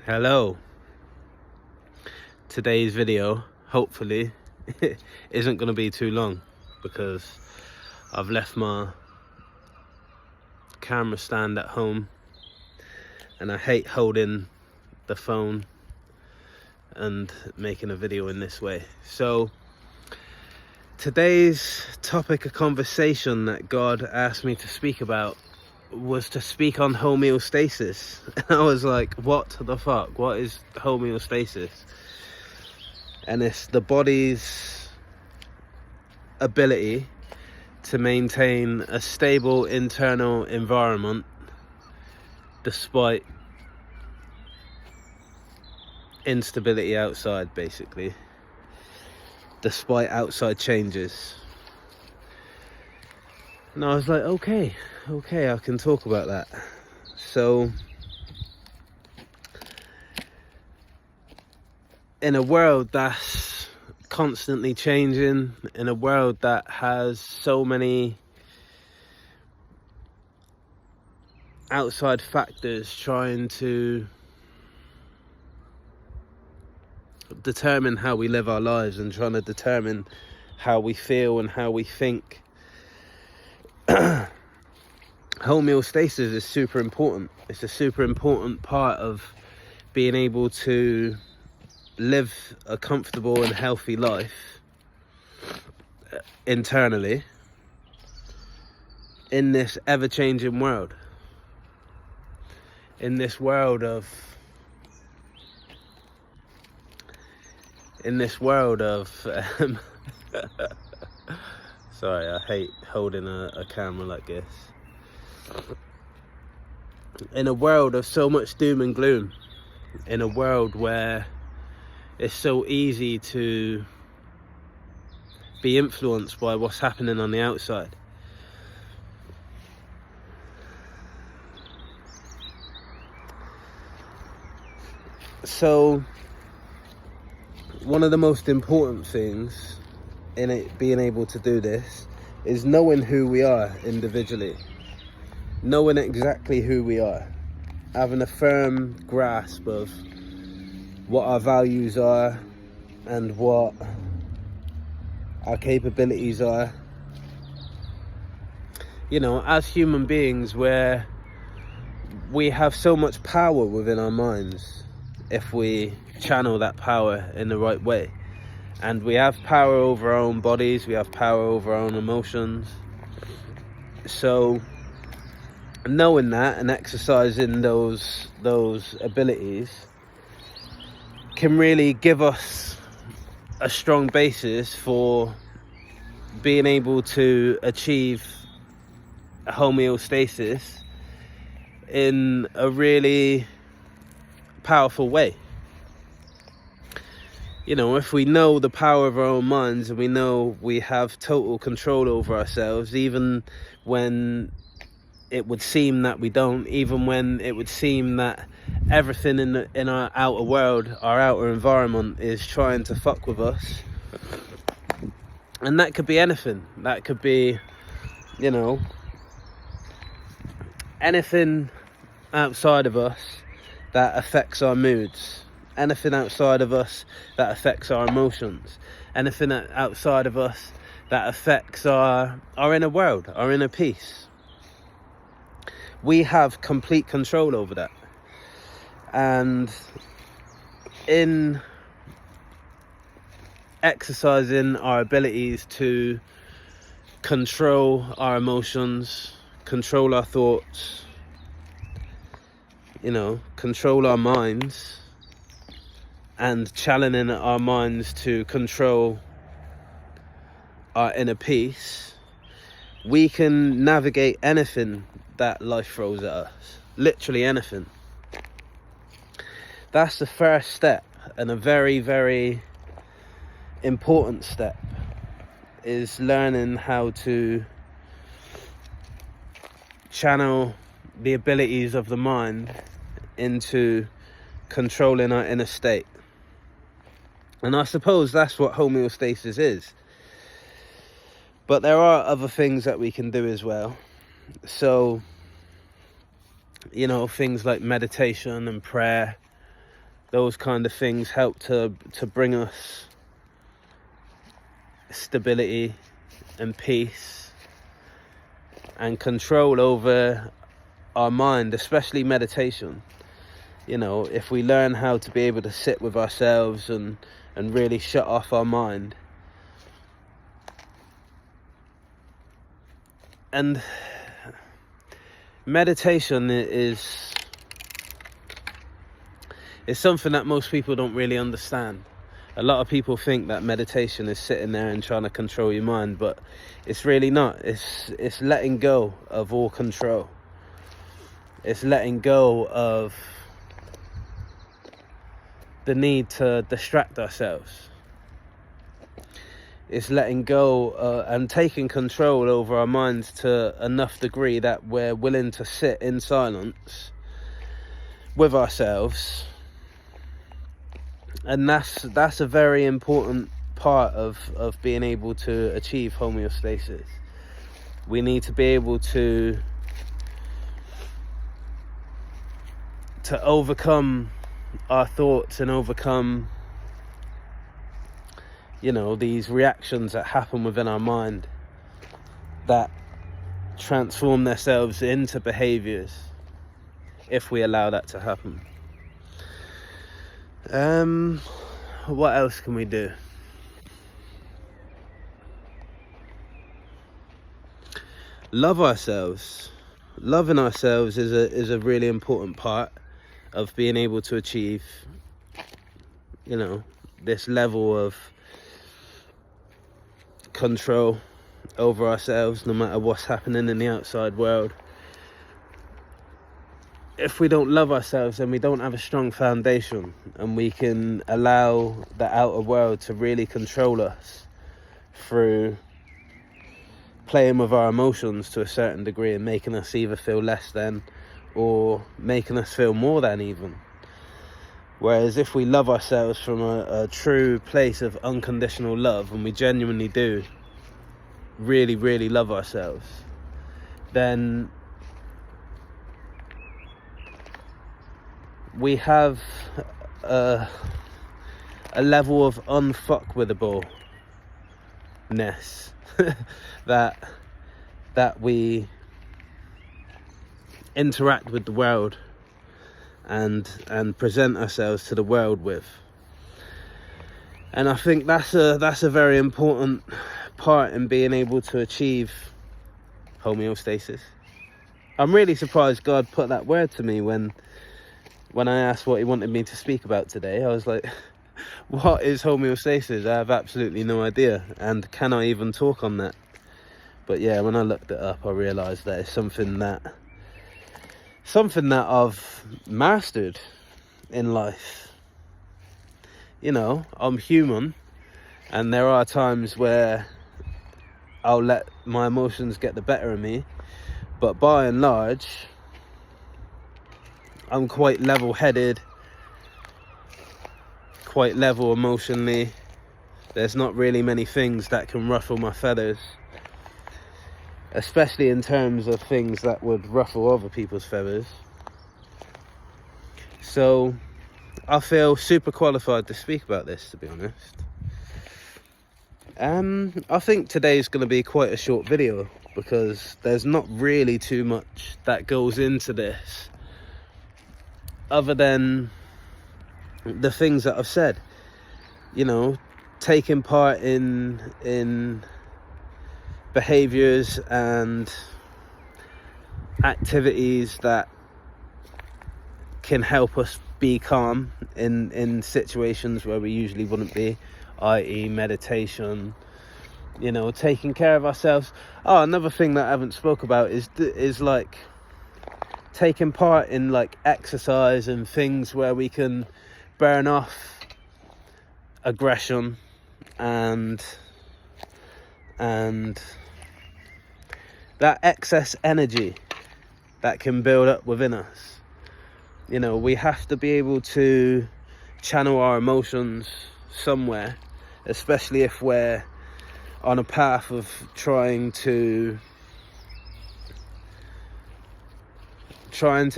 Hello. Today's video, hopefully, isn't going to be too long because I've left my camera stand at home and I hate holding the phone and making a video in this way. So today's topic of conversation that God asked me to speak about was to speak on homeostasis. And I was like, what the fuck? What is homeostasis? And it's the body's ability to maintain a stable internal environment despite instability outside, basically, despite outside changes. And I was like, okay, I can talk about that. So in a world that's constantly changing, in a world that has so many outside factors trying to determine how we live our lives and trying to determine how we feel and how we think, homeostasis is super important. It's a super important part of being able to live a comfortable and healthy life internally in this ever-changing world. In this world of sorry, I hate holding a camera like this. In a world of so much doom and gloom, in a world where it's so easy to be influenced by what's happening on the outside. So one of the most important things in it being able to do this is knowing who we are individually, knowing exactly who we are, having a firm grasp of what our values are and what our capabilities are. You know, as human beings, where we have so much power within our minds if we channel that power in the right way. And we have power over our own bodies, we have power over our own emotions. So knowing that and exercising those abilities can really give us a strong basis for being able to achieve homeostasis in a really powerful way. You know, if we know the power of our own minds and we know we have total control over ourselves, even when it would seem that we don't, even when it would seem that everything in our outer world, our outer environment, is trying to fuck with us. And that could be anything. That could be, you know, anything outside of us that affects our moods, anything outside of us that affects our emotions, anything outside of us that affects our inner world, our inner peace. We have complete control over that. And in exercising our abilities to control our emotions, control our thoughts, you know, control our minds, and challenging our minds to control our inner peace, we can navigate anything that life throws at us. Literally anything. That's the first step, and a very, very important step, is learning how to channel the abilities of the mind into controlling our inner state. And I suppose that's what homeostasis is. But there are other things that we can do as well. So, you know, things like meditation and prayer those kind of things help to bring us stability and peace and control over our mind, especially meditation. You know, if we learn how to be able to sit with ourselves and really shut off our mind. And meditation is something that most people don't really understand. A lot of people think that meditation is sitting there and trying to control your mind, but it's really not. It's letting go of all control. It's letting go of the need to distract ourselves. It's letting go and taking control over our minds to enough degree that we're willing to sit in silence with ourselves. And that's a very important part of being able to achieve homeostasis. We need to be able to overcome our thoughts and overcome, you know, these reactions that happen within our mind that transform themselves into behaviors if we allow that to happen. What else can we do? Love ourselves. Loving ourselves is a really important part of being able to achieve, you know, this level of control over ourselves, no matter what's happening in the outside world. If we don't love ourselves, then we don't have a strong foundation, and we can allow the outer world to really control us through playing with our emotions to a certain degree and making us either feel less than or making us feel more than even. Whereas if we love ourselves from a true place of unconditional love, and we genuinely do really, really love ourselves, then we have a level of unfuckwithableness that we interact with the world and present ourselves to the world with. And I think that's a very important part in being able to achieve homeostasis. I'm really surprised God put that word to me when I asked what he wanted me to speak about today. I was like, what is homeostasis? I have absolutely no idea, and can I even talk on that? But yeah, when I looked it up, I realised that it's something that I've mastered in life. You know, I'm human, and there are times where I'll let my emotions get the better of me, but by and large, I'm quite level-headed, quite level emotionally. There's not really many things that can ruffle my feathers, especially in terms of things that would ruffle other people's feathers. So I feel super qualified to speak about this, to be honest. I think today's going to be quite a short video because there's not really too much that goes into this other than the things that I've said. You know, taking part in behaviors and activities that can help us be calm in situations where we usually wouldn't be, i.e. meditation, you know, taking care of ourselves. Oh, another thing that I haven't spoke about is like taking part in like exercise and things where we can burn off aggression and that excess energy that can build up within us. You know, we have to be able to channel our emotions somewhere, especially if we're on a path of trying to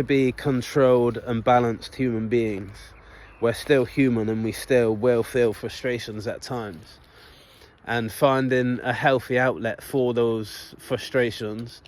be controlled and balanced human beings. we're still human and we still will feel frustrations at times. And finding a healthy outlet for those frustrations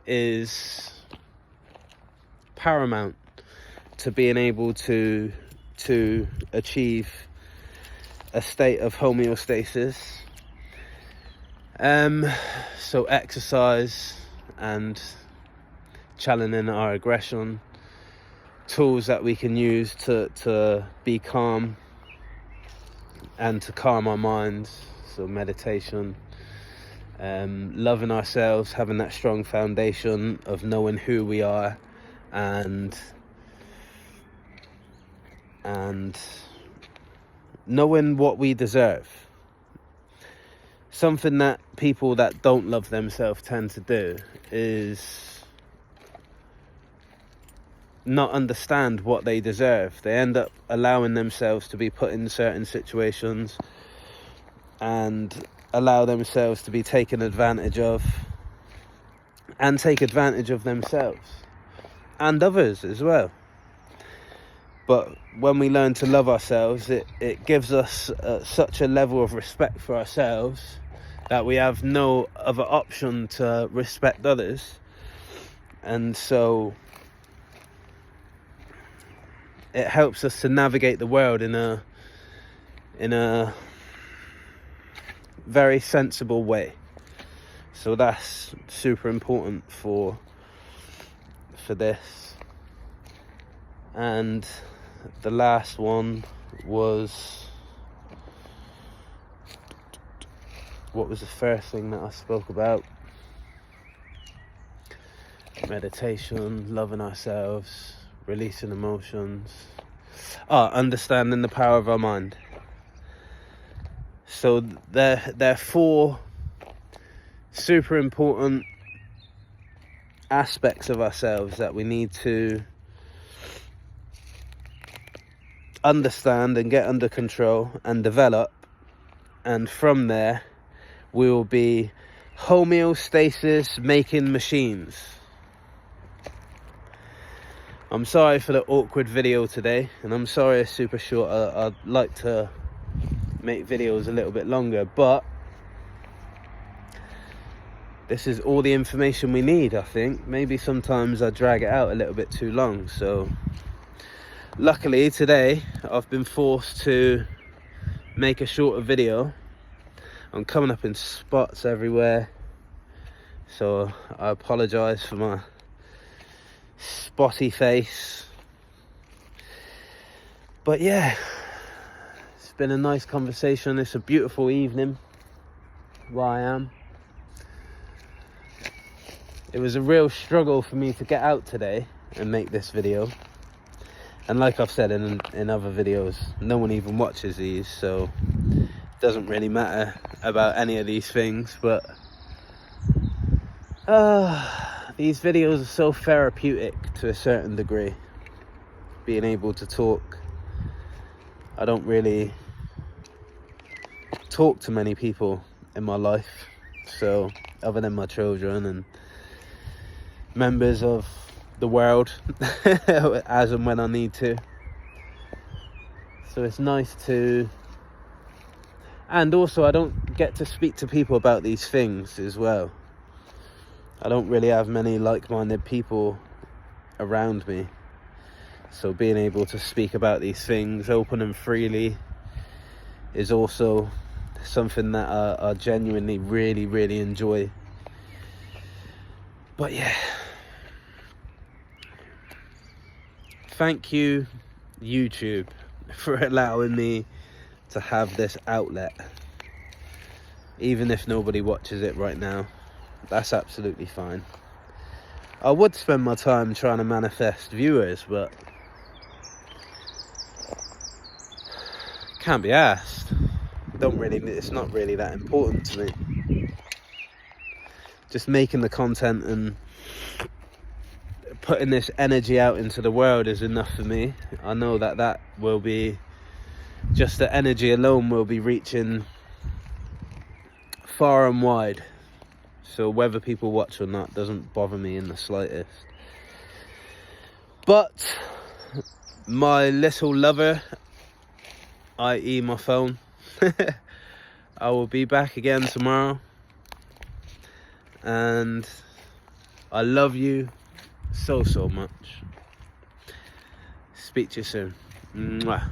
is paramount to being able to achieve a state of homeostasis. So exercise and channeling our aggression, tools that we can use to be calm and to calm our minds. So meditation, loving ourselves, having that strong foundation of knowing who we are and knowing what we deserve. Something that people that don't love themselves tend to do is not understand what they deserve. They end up allowing themselves to be put in certain situations and allow themselves to be taken advantage of and take advantage of themselves and others as well. But when we learn to love ourselves, it gives us such a level of respect for ourselves that we have no other option to respect others. And so it helps us to navigate the world in a very sensible way. So that's super important for this. And the last one was, what was the first thing that I spoke about? Meditation, loving ourselves, releasing emotions, understanding the power of our mind. So there are 4 super important aspects of ourselves that we need to understand and get under control and develop, and from there we will be homeostasis making machines. I'm sorry for the awkward video today, and I'm sorry it's super short. I'd like to make videos a little bit longer, but this is all the information we need, I think. Maybe sometimes I drag it out a little bit too long. So luckily today I've been forced to make a shorter video. I'm coming up in spots everywhere, so I apologize for my spotty face. But yeah, it's been a nice conversation. It's a beautiful evening where I am. It was a real struggle for me to get out today and make this video, and like I've said in other videos, no one even watches these, so it doesn't really matter about any of these things. But these videos are so therapeutic to a certain degree, being able to talk. I don't really talk to many people in my life, so other than my children and members of the world, as and when I need to. So it's nice to, and also I don't get to speak to people about these things as well. I don't really have many like-minded people around me, so being able to speak about these things open and freely is also something that I genuinely really enjoy. But yeah, thank you YouTube for allowing me to have this outlet. Even if nobody watches it right now, that's absolutely fine. I would spend my time trying to manifest viewers, but can't be asked. It's not really that important to me. Just making the content and putting this energy out into the world is enough for me. I know that will be, just the energy alone will be reaching far and wide. So whether people watch or not doesn't bother me in the slightest. But my little lover i.e. my phone. I will be back again tomorrow, and I love you so much. Speak to you soon. Mwah.